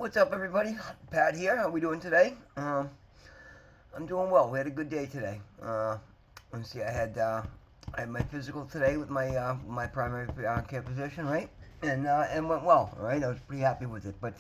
What's up, everybody? Pat here. How we doing today? I'm doing well. We had a good day today. Let's see. I had my physical today with my primary care physician, right? And went well. All right. I was pretty happy with it. But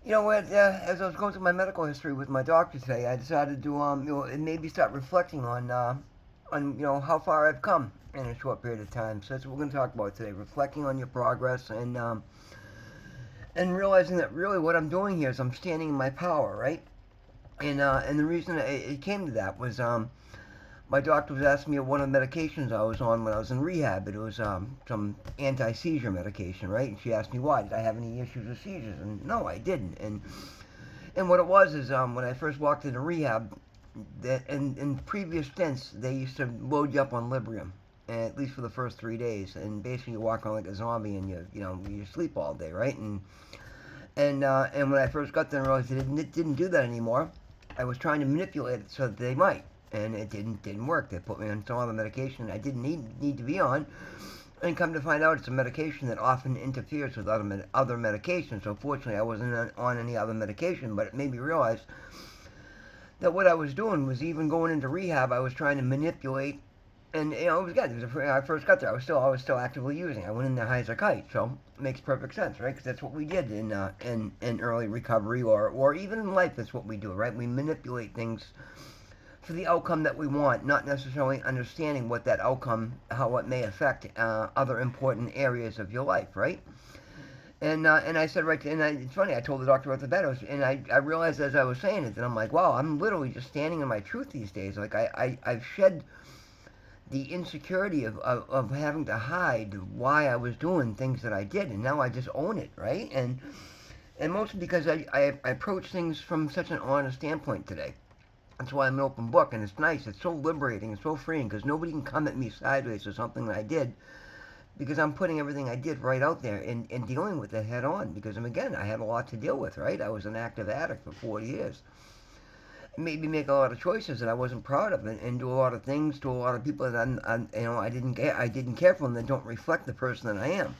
you know what? As I was going through my medical history with my doctor today, I decided to it made me start reflecting on how far I've come in a short period of time. So that's what we're going to talk about today. Reflecting on your progress and realizing that really what I'm doing here is I'm standing in my power, right? And the reason it came to that was my doctor was asking me what one of the medications I was on when I was in rehab. It was some anti-seizure medication, right? And she asked me why. Did I have any issues with seizures? And no, I didn't. And what it was is when I first walked into rehab, that in previous stints they used to load you up on Librium, at least for the first 3 days, and basically you walk around like a zombie and you sleep all day, right? And when I first got there and realized it didn't do that anymore, I was trying to manipulate it so that they might, and it didn't work. They put me on some other medication I didn't need to be on, and come to find out it's a medication that often interferes with other medications. So fortunately, I wasn't on any other medication, but it made me realize that what I was doing was even going into rehab, I was trying to manipulate. And it was good. When I first got there, I was still actively using. I went in there high as a kite, so it makes perfect sense, right? Because that's what we did in early recovery, or even in life. That's what we do, right? We manipulate things for the outcome that we want, not necessarily understanding what that outcome, how it may affect other important areas of your life, right? And I said it's funny. I told the doctor about the bed, I realized as I was saying it that I'm like, wow, I'm literally just standing in my truth these days. Like I've shed the insecurity of having to hide why I was doing things that I did, and now I just own it, right? And mostly because I approach things from such an honest standpoint today. That's why I'm an open book, and it's nice. It's so liberating. It's so freeing because nobody can come at me sideways or something that I did because I'm putting everything I did right out there and dealing with it head on. Because again, I had a lot to deal with, right? I was an active addict for 40 years. It made me make a lot of choices that I wasn't proud of, and do a lot of things to a lot of people that I didn't care for, and that don't reflect the person that I am.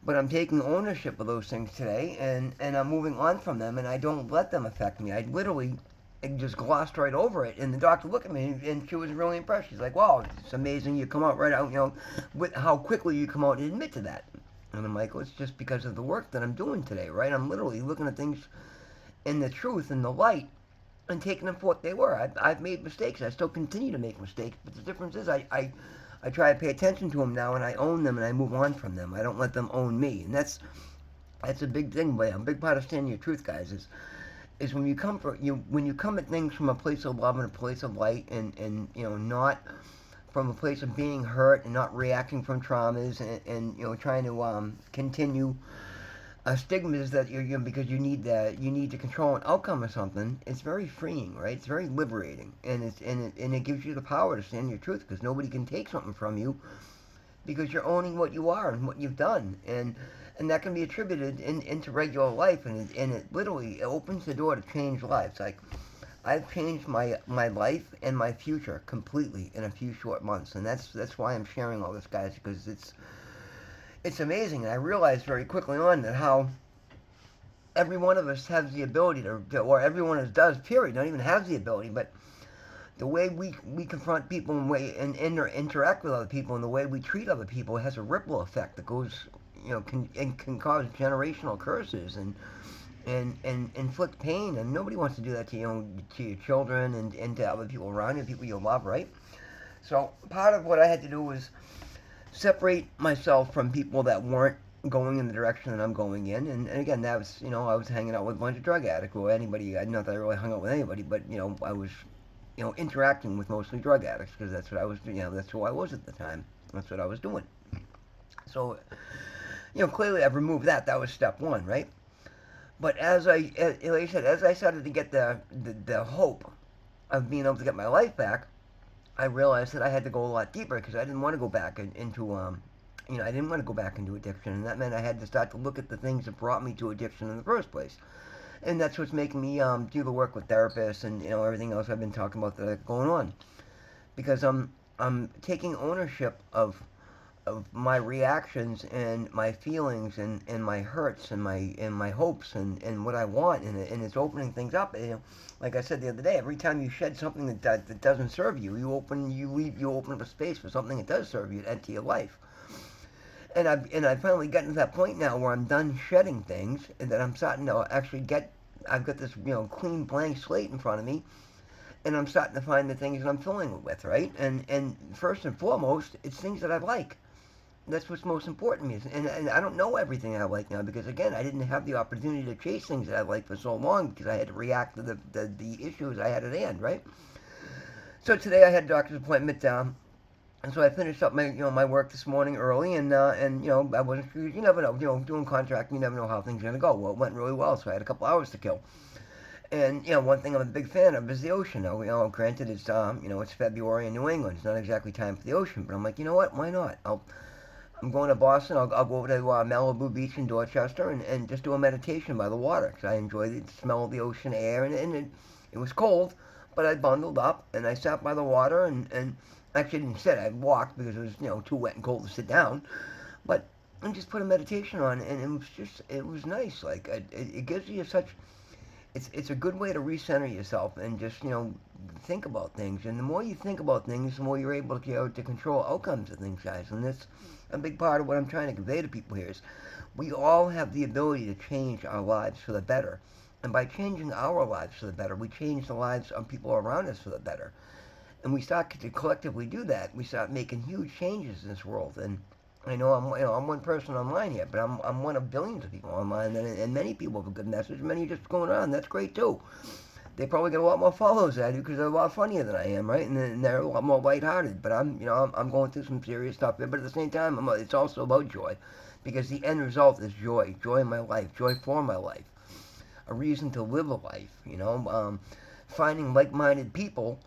But I'm taking ownership of those things today, and I'm moving on from them, and I don't let them affect me. I literally just glossed right over it, and the doctor looked at me, and she was really impressed. She's like, "Wow, it's amazing you come out right out, with how quickly you come out and admit to that." And I'm like, "Well, it's just because of the work that I'm doing today, right? I'm literally looking at things in the truth, in the light, and taking them for what they were. I've made mistakes. I still continue to make mistakes, but the difference is I try to pay attention to them now, and I own them, and I move on from them. I don't let them own me, and that's a big thing. But a big part of standing your truth, guys, is when you come at things from a place of love and a place of light, and not from a place of being hurt and not reacting from traumas, and trying to continue a stigma is that because you need to control an outcome or something. It's very freeing, right? It's very liberating, and it gives you the power to stand your truth because nobody can take something from you because you're owning what you are and what you've done, and that can be attributed into regular life, and it literally opens the door to change lives. Like I've changed my life and my future completely in a few short months, and that's why I'm sharing all this, guys, because it's amazing. And I realized very quickly on that how every one of us has the ability or every one of us does, period, not even has the ability, but the way we confront people and interact with other people and the way we treat other people has a ripple effect that goes, can cause generational curses and inflict pain. And nobody wants to do that to your children and to other people around you, people you love, right? So part of what I had to do was separate myself from people that weren't going in the direction that I'm going in. And again, that was, I was hanging out with a bunch of drug addicts or anybody. Not that I really hung out with anybody, but, I was, interacting with mostly drug addicts because that's what I was, that's who I was at the time. That's what I was doing. So, clearly I've removed that. That was step one, right? But like I said, as I started to get the hope of being able to get my life back, I realized that I had to go a lot deeper because I didn't want to go back into I didn't want to go back into addiction, and that meant I had to start to look at the things that brought me to addiction in the first place, and that's what's making me do the work with therapists and everything else I've been talking about that's going on, because I'm taking ownership of my reactions and my feelings and my hurts and my hopes and what I want, and it's opening things up. You know, like I said the other day, every time you shed something that doesn't serve you, you open up a space for something that does serve you to enter your life. And I've finally gotten to that point now where I'm done shedding things, and that I'm starting to actually get. I've got this clean blank slate in front of me, and I'm starting to find the things that I'm filling it with, right? And first and foremost, it's things that I like. That's what's most important to me. And I don't know everything I like now because, again, I didn't have the opportunity to chase things that I like for so long because I had to react to the issues I had at hand, right? So today I had a doctor's appointment, and so I finished up my work this morning early, and I wasn't sure. You never know, doing contracting, you never know how things are gonna go. Well, it went really well, so I had a couple hours to kill. And one thing I'm a big fan of is the ocean. Now, granted it's February in New England. It's not exactly time for the ocean, but I'm like, you know what? Why not? I'm going to Boston. I'll go over to Malibu Beach in Dorchester and just do a meditation by the water because I enjoy the smell of the ocean air. And it was cold, but I bundled up and I sat by the water and actually didn't sit. I walked because it was too wet and cold to sit down. But I just put a meditation on, and it was nice. Like it gives you such. It's a good way to recenter yourself and just think about things. And the more you think about things, the more you're able to control outcomes of things, guys. And that's a big part of what I'm trying to convey to people here is we all have the ability to change our lives for the better. And by changing our lives for the better, we change the lives of people around us for the better. And we start to collectively do that. We start making huge changes in this world. And I know I'm one person online here, but I'm one of billions of people online, and many people have a good message. Many just going on. That's great too. They probably get a lot more follows than I do because they're a lot funnier than I am, right? And they're a lot more lighthearted. But I'm going through some serious stuff here. But at the same time, it's also about joy, because the end result is joy. Joy in my life. Joy for my life. A reason to live a life. Finding like-minded people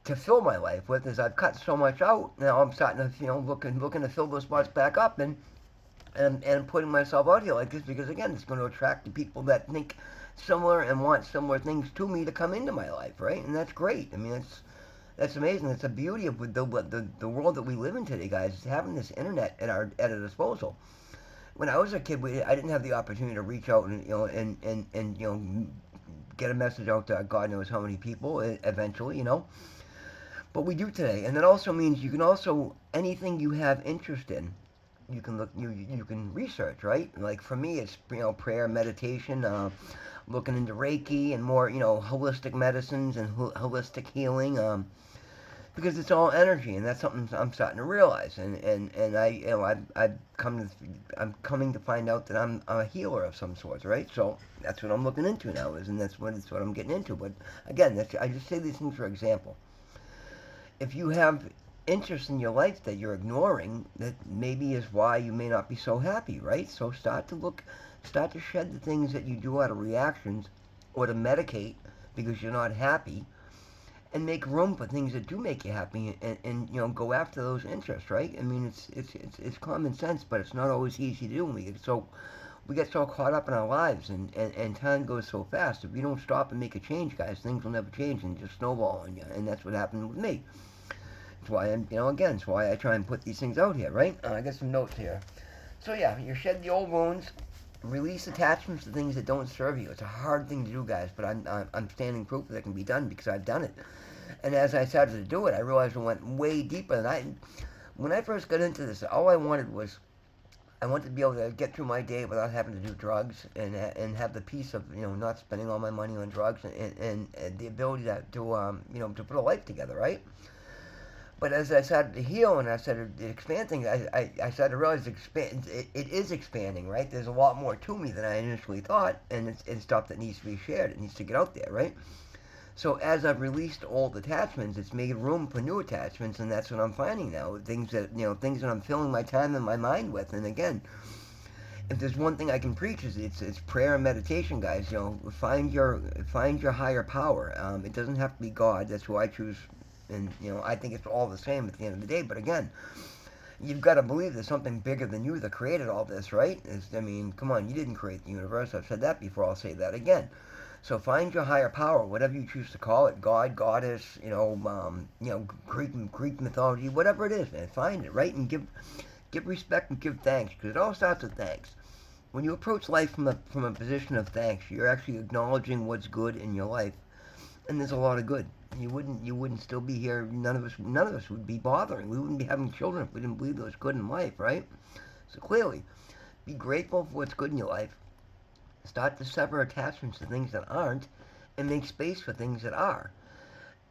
to fill my life with. As I've cut so much out, now I'm starting to looking to fill those spots back up and putting myself out here like this because, again, it's going to attract the people that think similar and want similar things to me to come into my life, right? And that's great. I mean, that's amazing. That's the beauty of the world that we live in today, guys. Is having this internet at our disposal. When I was a kid, I didn't have the opportunity to reach out and get a message out to God knows how many people eventually. But we do today, and that also means you can also anything you have interest in, you can look you can research, right? Like for me, it's prayer, meditation, looking into Reiki and more holistic medicines and holistic healing, because it's all energy, and that's something I'm starting to realize, and I'm coming to find out that I'm a healer of some sort, right? So that's what I'm looking into now, and that's what I'm getting into. But again, I just say these things for example. If you have interests in your life that you're ignoring, that maybe is why you may not be so happy, right? So start to shed the things that you do out of reactions or to medicate because you're not happy, and make room for things that do make you happy, and go after those interests, right? I mean, it's common sense, but it's not always easy to do. And we get so caught up in our lives, and time goes so fast. If you don't stop and make a change, guys, things will never change and just snowball on you. And that's what happened with me. That's why it's why I try and put these things out here, right? I got some notes here. So yeah, you shed the old wounds, release attachments to things that don't serve you. It's a hard thing to do, guys, but I'm standing proof that it can be done because I've done it. And as I started to do it, I realized it went way deeper than when I first got into this, all I wanted to be able to get through my day without having to do drugs, and have the peace of not spending all my money on drugs, and the ability to put a life together, right? But as I started to heal and I started to expand things, I started to realize it is expanding, right? There's a lot more to me than I initially thought, and it's stuff that needs to be shared. It needs to get out there, right? So as I've released old attachments, it's made room for new attachments, and that's what I'm finding now. Things that I'm filling my time and my mind with. And again, if there's one thing I can preach, it's prayer and meditation, guys. Find your higher power. It doesn't have to be God. That's who I choose. And I think it's all the same at the end of the day. But again, you've got to believe there's something bigger than you that created all this, right? Come on, you didn't create the universe. I've said that before. I'll say that again. So find your higher power, whatever you choose to call it, God, goddess, Greek mythology, whatever it is, man. Find it, right? And Give respect and give thanks, because it all starts with thanks. When you approach life from a position of thanks, you're actually acknowledging what's good in your life, and there's a lot of good. You wouldn't still be here. None of us would be bothering. We wouldn't be having children if we didn't believe there was good in life, right? So clearly, be grateful for what's good in your life. Start to sever attachments to things that aren't, and make space for things that are.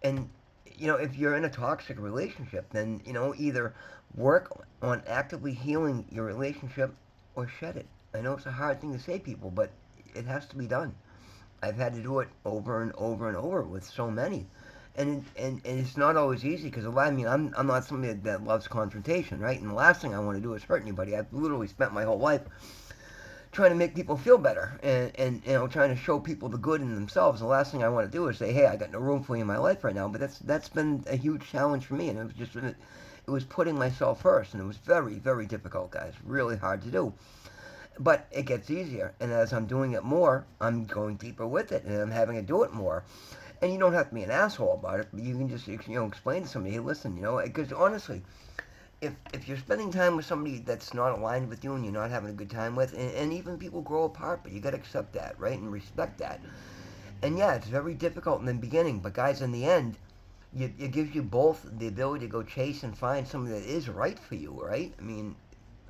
And if you're in a toxic relationship, then either work on actively healing your relationship or shed it. I know it's a hard thing to say, people, but it has to be done. I've had to do it over and over and over with so many, and it's not always easy because I'm not somebody that loves confrontation, right? And the last thing I want to do is hurt anybody. I've literally spent my whole life trying to make people feel better, and trying to show people the good in themselves. The last thing I want to do is say, hey, I got no room for you in my life right now. But that's been a huge challenge for me, and it was putting myself first, and it was very, very difficult, guys. Really hard to do. But it gets easier, and as I'm doing it more, I'm going deeper with it, and I'm having to do it more. And you don't have to be an asshole about it, but you can just explain to somebody, hey, listen, because honestly, if you're spending time with somebody that's not aligned with you and you're not having a good time with, and even people grow apart, but you got to accept that, right, and respect that. And yeah, it's very difficult in the beginning, but guys, in the end, it gives you both the ability to go chase and find something that is right for you, right? I mean,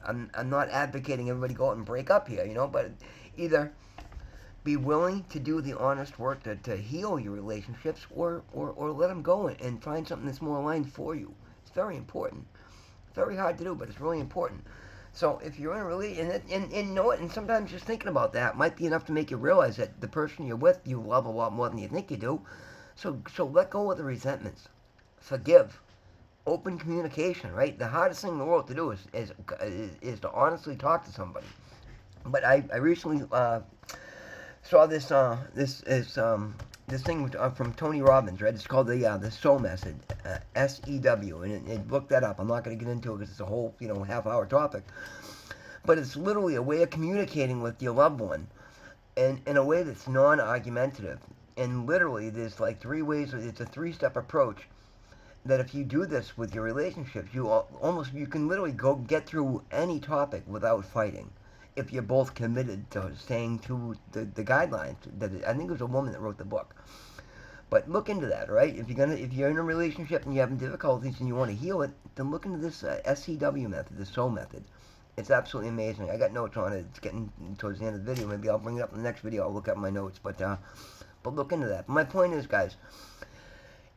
I'm not advocating everybody go out and break up here, but either be willing to do the honest work to heal your relationships, or let them go and find something that's more aligned for you. It's very important. Very hard to do, but it's really important. So if you're in a relationship, and you know what, and sometimes just thinking about that might be enough to make you realize that the person you're with you love a lot more than you think you do. So let go of the resentments. Forgive. Open communication, right? The hardest thing in the world to do is to honestly talk to somebody. But I recently saw this thing from Tony Robbins, right? It's called the SOW method, SEW, and look that up. I'm not going to get into it because it's a whole half-hour topic, but it's literally a way of communicating with your loved one, and in a way that's non-argumentative. And literally, there's like three ways. It's a three-step approach. That if you do this with your relationships, you can literally go get through any topic without fighting if you're both committed to staying to the guidelines. I think it was a woman that wrote the book. But look into that, right? If you're in a relationship and you're having difficulties and you want to heal it, then look into this SEW method, the SOW method. It's absolutely amazing. I got notes on it. It's getting towards the end of the video. Maybe I'll bring it up in the next video. I'll look at my notes, but look into that. My point is, guys,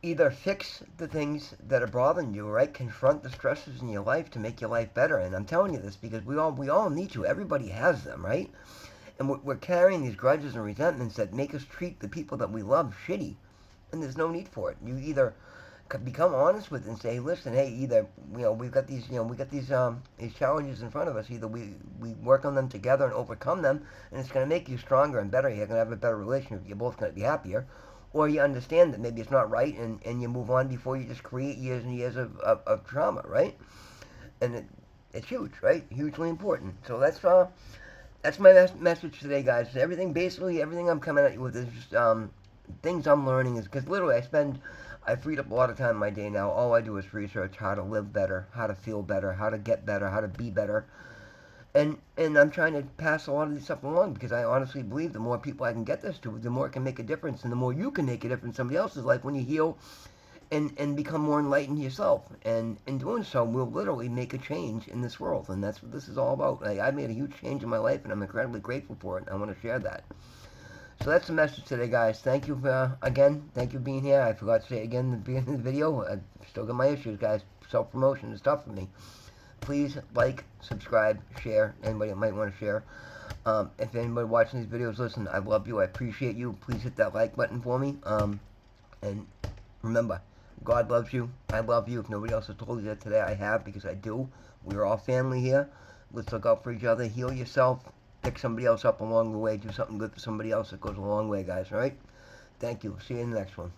either fix the things that are bothering you, right? Confront the stresses in your life to make your life better. And I'm telling you this because we all need to. Everybody has them, right? And we're carrying these grudges and resentments that make us treat the people that we love shitty. And there's no need for it. You either become honest with it and say, listen, hey, either we've got these these challenges in front of us. Either we work on them together and overcome them, and it's going to make you stronger and better. You're going to have a better relationship. You're both going to be happier. Or you understand that maybe it's not right, and you move on before you just create years and years of trauma, right? And it's huge, right? Hugely important. So that's my message today, guys. Basically everything I'm coming at you with is just things I'm learning. Is because literally I freed up a lot of time in my day now. All I do is research how to live better, how to feel better, how to get better, how to be better. And I'm trying to pass a lot of this stuff along because I honestly believe the more people I can get this to, the more it can make a difference, and the more you can make a difference in somebody else's life when you heal and become more enlightened yourself. And in doing so, we'll literally make a change in this world, and that's what this is all about. I made a huge change in my life, and I'm incredibly grateful for it. I want to share that. So that's the message today, guys. Thank you again. Thank you for being here. I forgot to say it again in the beginning of the video. I still got my issues, guys. Self-promotion is tough for me. Please like, subscribe, share. Anybody that might want to share. If anybody watching these videos, listen, I love you. I appreciate you. Please hit that like button for me. And remember, God loves you. I love you. If nobody else has told you that today, I have, because I do. We're all family here. Let's look out for each other. Heal yourself. Pick somebody else up along the way. Do something good for somebody else. It goes a long way, guys. All right? Thank you. See you in the next one.